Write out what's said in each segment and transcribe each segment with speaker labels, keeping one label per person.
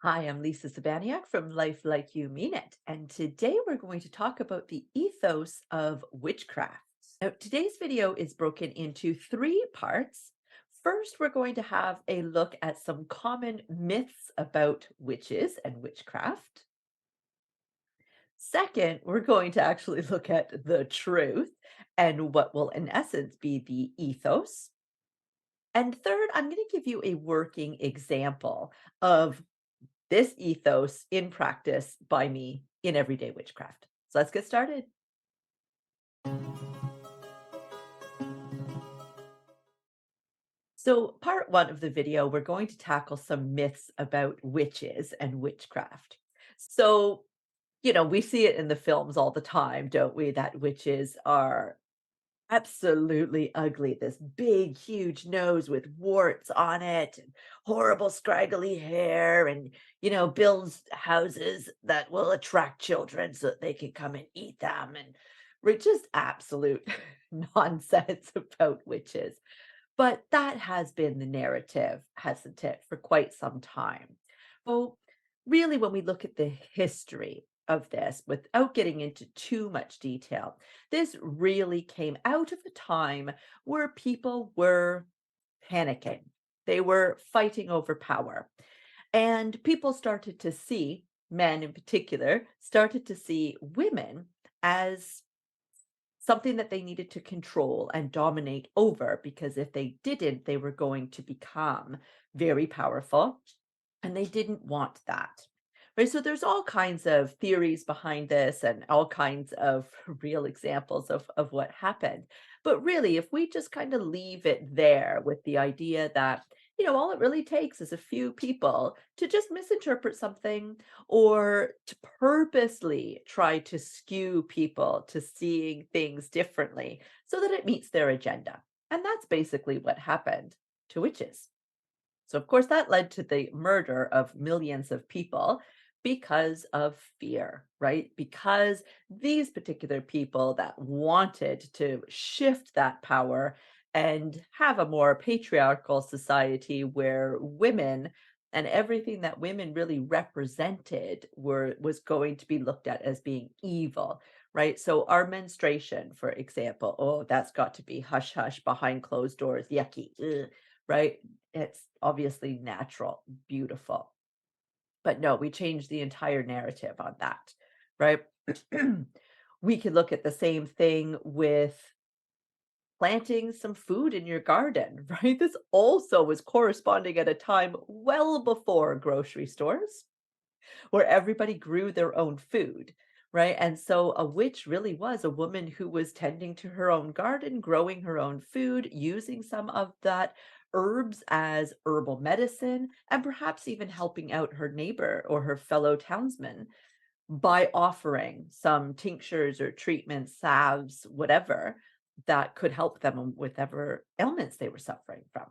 Speaker 1: Hi, I'm Lisa Sabaniak from Life Like You Mean It, and today we're going to talk about the ethos of witchcraft. Now, today's video is broken into three parts. First, we're going to have a look at some common myths about witches and witchcraft. Second, we're going to actually look at the truth and what will, in essence, be the ethos. And third, I'm going to give you a working example of this ethos in practice by me in everyday witchcraft. So let's get started. So, part one of the video, we're going to tackle some myths about witches and witchcraft. So, we see it in the films all the time, don't we? That witches are absolutely ugly. This big, huge nose with warts on it, and horrible, scraggly hair, and, builds houses that will attract children so that they can come and eat them. And we're just absolute nonsense about witches. But that has been the narrative, hasn't it, for quite some time. So, really, when we look at the history of this, without getting into too much detail, this really came out of a time where people were panicking. They were fighting over power. And people started to see, men in particular, started to see women as something that they needed to control and dominate over, because if they didn't, they were going to become very powerful, and they didn't want that. Right? So there's all kinds of theories behind this and all kinds of real examples of what happened. But really, if we just kind of leave it there with the idea that, all it really takes is a few people to just misinterpret something or to purposely try to skew people to seeing things differently so that it meets their agenda. And that's basically what happened to witches. So, of course, that led to the murder of millions of people because of fear, right? Because these particular people that wanted to shift that power and have a more patriarchal society where women and everything that women really represented was going to be looked at as being evil, right? So our menstruation, for example, oh, that's got to be hush hush behind closed doors, yucky, ugh, right? It's obviously natural, beautiful. But no, we changed the entire narrative on that, right? We could look at the same thing with planting some food in your garden, right? This also was corresponding at a time well before grocery stores where everybody grew their own food, right? And so a witch really was a woman who was tending to her own garden, growing her own food, using some of that herbs as herbal medicine, and perhaps even helping out her neighbor or her fellow townsmen by offering some tinctures or treatments, salves, whatever that could help them with whatever ailments they were suffering from.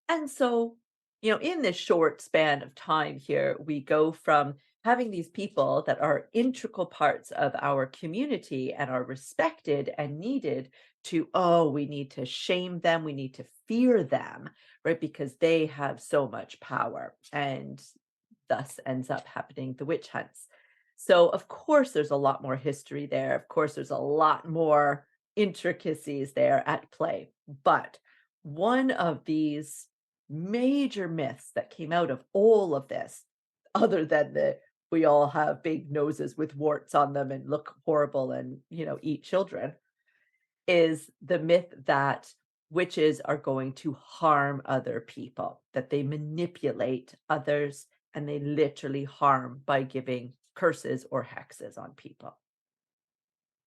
Speaker 1: And so, in this short span of time here, we go from having these people that are integral parts of our community and are respected and needed to, oh, we need to shame them, we need to fear them, right? Because they have so much power. And thus ends up happening the witch hunts. So, of course, there's a lot more history there. Of course, there's a lot more intricacies there at play. But one of these major myths that came out of all of this, other than the we all have big noses with warts on them and look horrible and, eat children, is the myth that witches are going to harm other people, that they manipulate others and they literally harm by giving curses or hexes on people.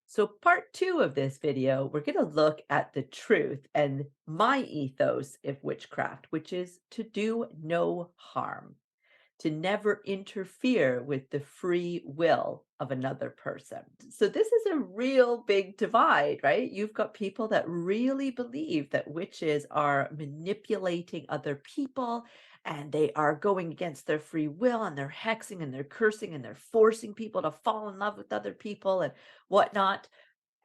Speaker 1: So, part two of this video, we're going to look at the truth and my ethos of witchcraft, which is to do no harm, to never interfere with the free will of another person. So, this is a real big divide, right? You've got people that really believe that witches are manipulating other people and they are going against their free will and they're hexing and they're cursing and they're forcing people to fall in love with other people and whatnot.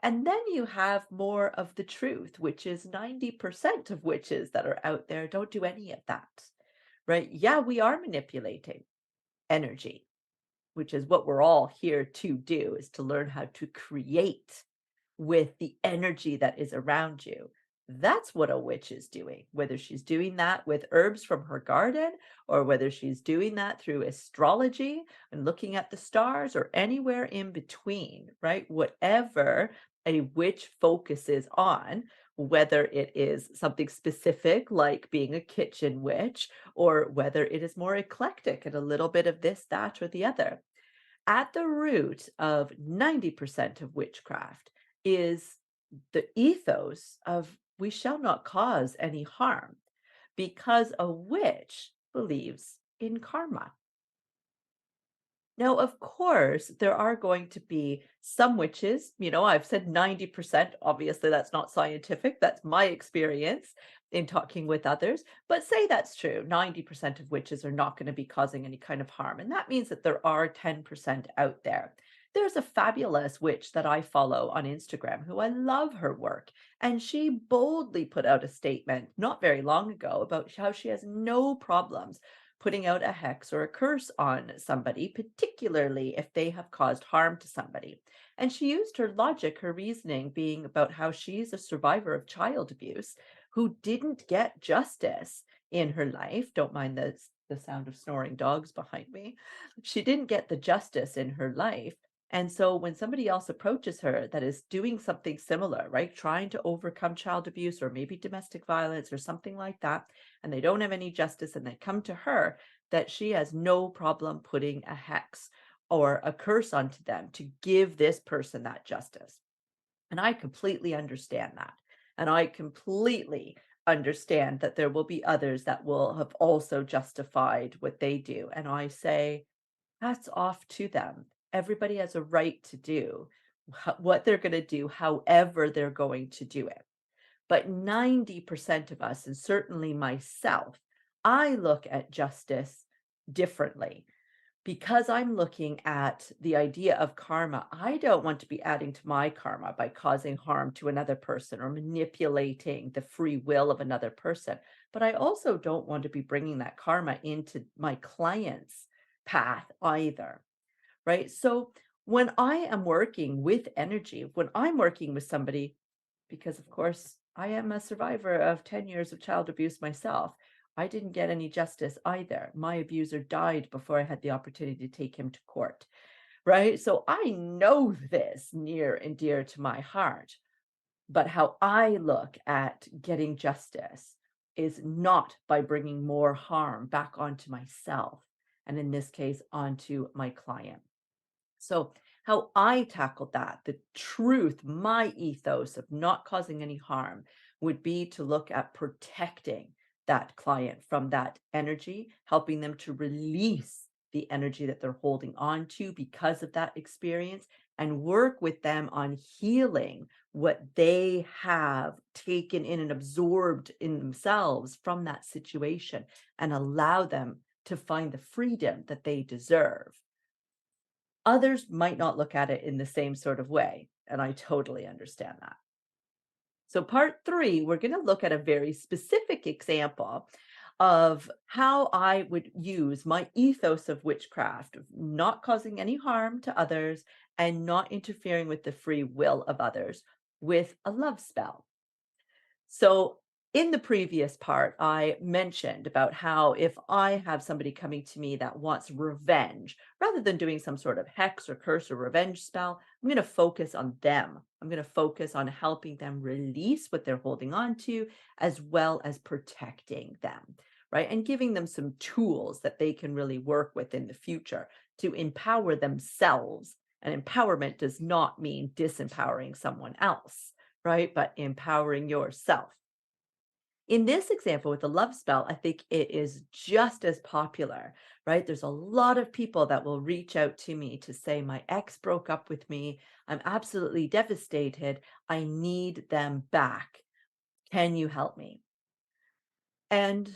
Speaker 1: And then you have more of the truth, which is 90% of witches that are out there don't do any of that, right? Yeah, we are manipulating energy, which is what we're all here to do, is to learn how to create with the energy that is around you. That's what a witch is doing, whether she's doing that with herbs from her garden or whether she's doing that through astrology and looking at the stars or anywhere in between, right? Whatever a witch focuses on, whether it is something specific like being a kitchen witch or whether it is more eclectic and a little bit of this, that, or the other. At the root of 90% of witchcraft is the ethos of we shall not cause any harm because a witch believes in karma. Now, of course, there are going to be some witches, I've said 90%. Obviously, that's not scientific. That's my experience in talking with others. But say that's true. 90% of witches are not going to be causing any kind of harm. And that means that there are 10% out there. There's a fabulous witch that I follow on Instagram who I love her work. And she boldly put out a statement not very long ago about how she has no problems putting out a hex or a curse on somebody, particularly if they have caused harm to somebody. And she used her logic, her reasoning being about how she's a survivor of child abuse who didn't get justice in her life. Don't mind the sound of snoring dogs behind me. She didn't get the justice in her life. And so when somebody else approaches her that is doing something similar, right, trying to overcome child abuse or maybe domestic violence or something like that, and they don't have any justice and they come to her, that she has no problem putting a hex or a curse onto them to give this person that justice. And I completely understand that. And I completely understand that there will be others that will have also justified what they do. And I say, hats off to them. Everybody has a right to do what they're going to do, however they're going to do it. But 90% of us, and certainly myself, I look at justice differently because I'm looking at the idea of karma. I don't want to be adding to my karma by causing harm to another person or manipulating the free will of another person. But I also don't want to be bringing that karma into my client's path either, right? So when I am working with energy, when I'm working with somebody, because of course I am a survivor of 10 years of child abuse myself, I didn't get any justice either. My abuser died before I had the opportunity to take him to court, right? So I know this near and dear to my heart. But how I look at getting justice is not by bringing more harm back onto myself, and in this case, onto my client. So, how I tackled that, the truth, my ethos of not causing any harm would be to look at protecting that client from that energy, helping them to release the energy that they're holding on to because of that experience, and work with them on healing what they have taken in and absorbed in themselves from that situation and allow them to find the freedom that they deserve. Others might not look at it in the same sort of way, and I totally understand that. So part 3, we're gonna look at a very specific example of how I would use my ethos of witchcraft, of not causing any harm to others and not interfering with the free will of others with a love spell. So, in the previous part, I mentioned about how if I have somebody coming to me that wants revenge, rather than doing some sort of hex or curse or revenge spell, I'm going to focus on them. I'm going to focus on helping them release what they're holding on to, as well as protecting them, right? And giving them some tools that they can really work with in the future to empower themselves. And empowerment does not mean disempowering someone else, right? But empowering yourself. In this example with the love spell, I think it is just as popular, right? There's a lot of people that will reach out to me to say, my ex broke up with me. I'm absolutely devastated. I need them back. Can you help me? And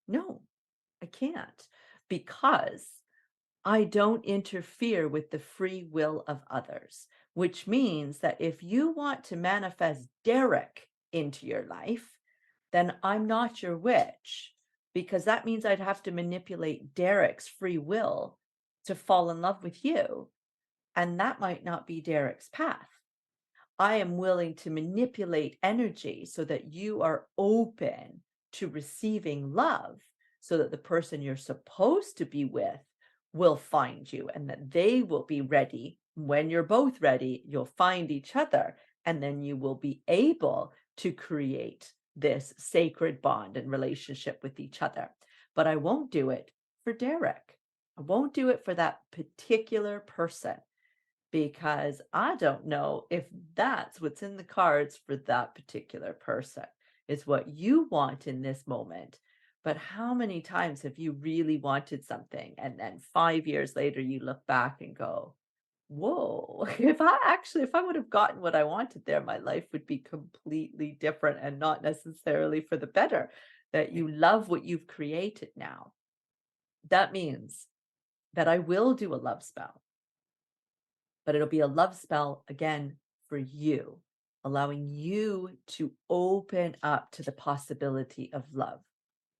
Speaker 1: no, I can't, because I don't interfere with the free will of others, which means that if you want to manifest Derek into your life, then I'm not your witch. because that means I'd have to manipulate Derek's free will to fall in love with you. And that might not be Derek's path. I am willing to manipulate energy so that you are open to receiving love, so that the person you're supposed to be with will find you and that they will be ready. When you're both ready, you'll find each other, and then you will be able to create this sacred bond and relationship with each other. But I won't do it for Derek. I won't do it for that particular person because I don't know if that's what's in the cards for that particular person, is what you want in this moment. But how many times have you really wanted something and then 5 years later you look back and go, whoa, if I would have gotten what I wanted there, my life would be completely different and not necessarily for the better. That you love what you've created now. That means that I will do a love spell, but it'll be a love spell again for you, allowing you to open up to the possibility of love,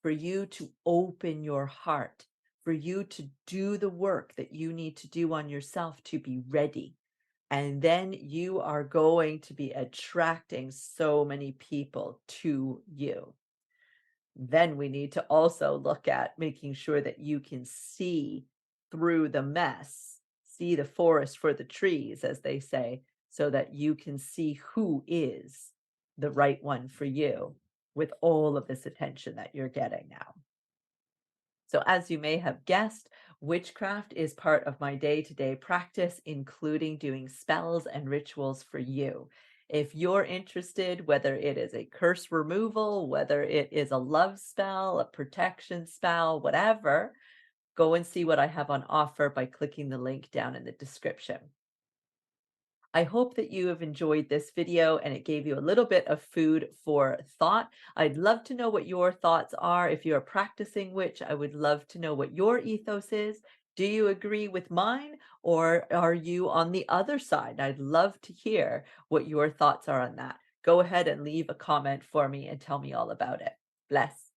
Speaker 1: for you to open your heart, for you to do the work that you need to do on yourself to be ready. And then you are going to be attracting so many people to you. Then we need to also look at making sure that you can see through the mess, see the forest for the trees, as they say, so that you can see who is the right one for you with all of this attention that you're getting now. So, as you may have guessed, witchcraft is part of my day to day practice, including doing spells and rituals for you. If you're interested, whether it is a curse removal, whether it is a love spell, a protection spell, whatever, go and see what I have on offer by clicking the link down in the description. I hope that you have enjoyed this video and it gave you a little bit of food for thought. I'd love to know what your thoughts are. If you're practicing witch, I would love to know what your ethos is. Do you agree with mine, or are you on the other side? I'd love to hear what your thoughts are on that. Go ahead and leave a comment for me and tell me all about it. Bless.